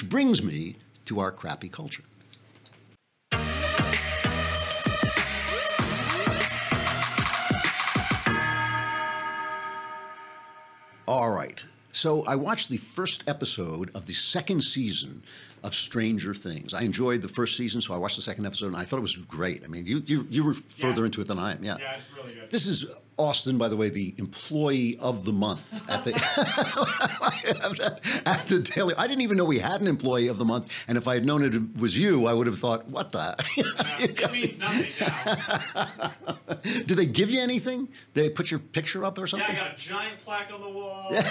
Which brings me to our crappy culture. All right. So I watched the first episode of the second season of Stranger Things. I enjoyed the first season, so I watched the second episode, and I thought it was great. I mean, you were further into it than I am. Yeah. Yeah, it's really good. This is Austin, by the way, the employee of the month at the at the Daily. I didn't even know we had an employee of the month, and if I had known it was you, I would have thought, what the? It means nothing now. Did they give you anything? They put your picture up or something? Yeah, I got a giant plaque on the wall with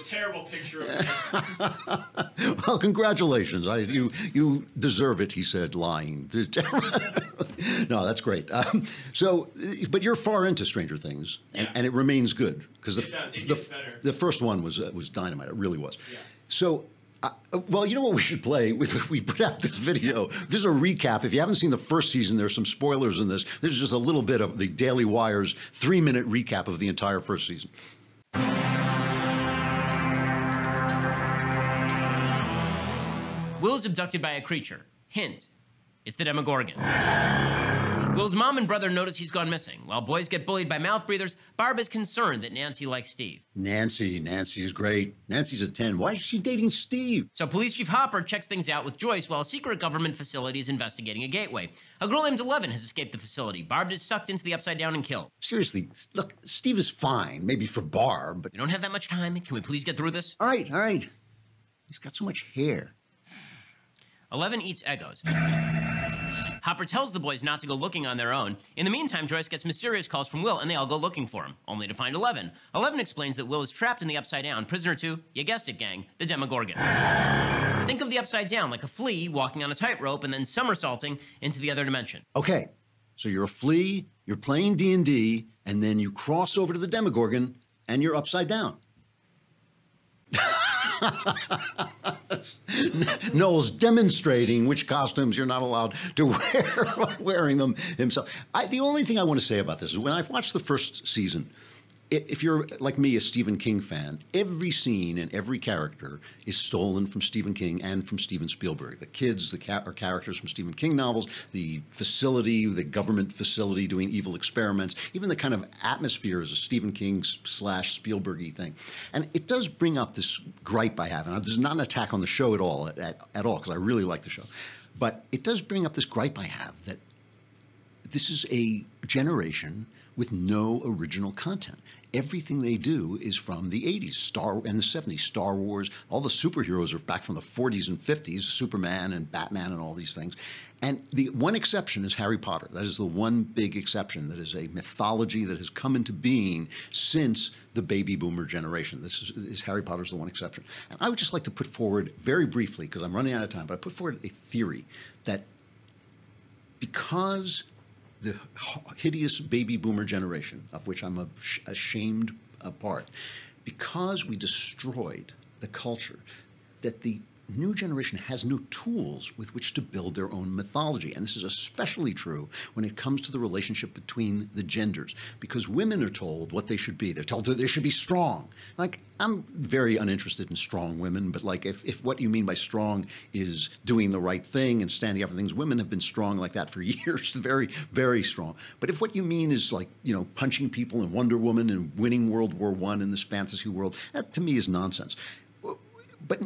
a terrible picture of me. Well, congratulations. You deserve it, he said, lying. No, that's great. But you're far into Stranger Things, and it remains good because the first one was dynamite. It really was. Yeah. So, well, you know what we should play? We put out this video. This is a recap. If you haven't seen the first season, there's some spoilers in this. This is just a little bit of the Daily Wire's 3-minute recap of the entire first season. Will is abducted by a creature. Hint, it's the Demogorgon. Will's mom and brother notice he's gone missing. While boys get bullied by mouth breathers, Barb is concerned that Nancy likes Steve. Nancy's great. Nancy's a 10. Why is she dating Steve? So Police Chief Hopper checks things out with Joyce while a secret government facility is investigating a gateway. A girl named 11 has escaped the facility. Barb is sucked into the Upside Down and killed. Seriously, look, Steve is fine, maybe for Barb, but... We don't have that much time. Can we please get through this? All right. He's got so much hair. 11 eats Eggos. Hopper tells the boys not to go looking on their own. In the meantime, Joyce gets mysterious calls from Will, and they all go looking for him, only to find 11. 11 explains that Will is trapped in the Upside Down, prisoner to, you guessed it, gang, the Demogorgon. Think of the Upside Down like a flea walking on a tightrope and then somersaulting into the other dimension. Okay, so you're a flea, you're playing D&D, and then you cross over to the Demogorgon, and you're upside down. Noel's demonstrating which costumes you're not allowed to wear while wearing them himself. The only thing I want to say about this is when I've watched the first season, if you're like me, a Stephen King fan, every scene and every character is stolen from Stephen King and from Steven Spielberg. The kids are characters from Stephen King novels, the facility, the government facility doing evil experiments, even the kind of atmosphere is a Stephen King / Spielberg-y thing. And it does bring up this gripe I have, and this is not an attack on the show at all, because I really like the show. But it does bring up this gripe I have that this is a generation with no original content. Everything they do is from the 80s and the 70s. Star Wars, all the superheroes are back from the 40s and 50s, Superman and Batman and all these things. And the one exception is Harry Potter. That is the one big exception. That is a mythology that has come into being since the baby boomer generation. This is Harry Potter's the one exception. And I would just like to put forward very briefly, because I'm running out of time, but I put forward a theory that because the hideous baby boomer generation, of which I'm ashamed a part, because we destroyed the culture, that the new generation has no tools with which to build their own mythology. And this is especially true when it comes to the relationship between the genders, because women are told what they should be. They're told that they should be strong. Like, I'm very uninterested in strong women, but like if what you mean by strong is doing the right thing and standing up for things, women have been strong like that for years, very, very strong. But if what you mean is like, punching people in Wonder Woman and winning World War I in this fantasy world, that to me is nonsense. But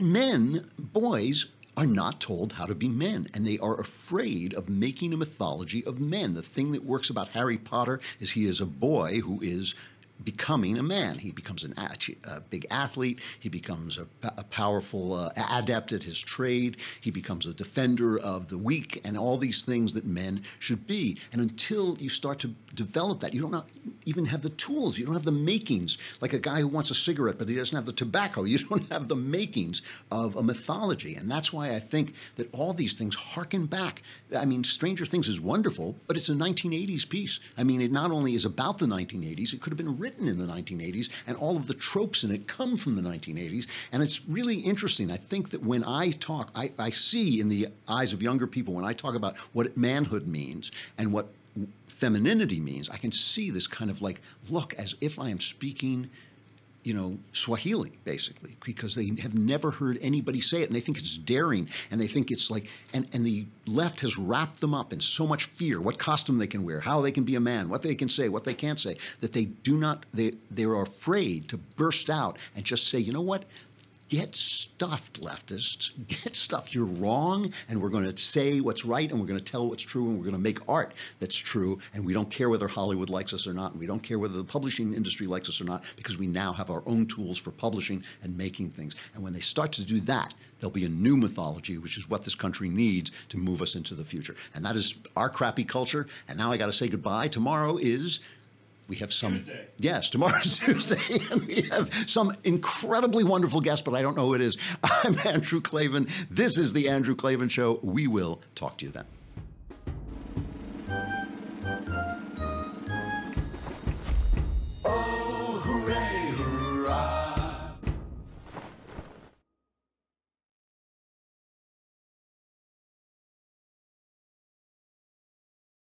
boys are not told how to be men, and they are afraid of making a mythology of men. The thing that works about Harry Potter is he is a boy who is becoming a man. He becomes a big athlete. He becomes a powerful adept at his trade. He becomes a defender of the weak and all these things that men should be. And until you start to develop that, you don't even have the tools. You don't have the makings. Like a guy who wants a cigarette, but he doesn't have the tobacco. You don't have the makings of a mythology. And that's why I think that all these things harken back. I mean, Stranger Things is wonderful, but it's a 1980s piece. I mean, it not only is about the 1980s, it could have been written in the 1980s, and all of the tropes in it come from the 1980s. And it's really interesting. I think that when I talk, I see in the eyes of younger people, when I talk about what manhood means and what femininity means, I can see this kind of like look as if I am speaking Swahili, basically, because they have never heard anybody say it, and they think it's daring, and they think it's like, and the left has wrapped them up in so much fear, what costume they can wear, how they can be a man, what they can say, what they can't say, that they're afraid to burst out and just say, you know what? Get stuffed, leftists. Get stuffed. You're wrong, and we're going to say what's right, and we're going to tell what's true, and we're going to make art that's true, and we don't care whether Hollywood likes us or not, and we don't care whether the publishing industry likes us or not, because we now have our own tools for publishing and making things. And when they start to do that, there'll be a new mythology, which is what this country needs to move us into the future. And that is our crappy culture, and now I got to say goodbye. Tomorrow is... We have some. Tuesday. Yes, tomorrow's Tuesday, and we have some incredibly wonderful guest, but I don't know who it is. I'm Andrew Klavan. This is the Andrew Klavan Show. We will talk to you then.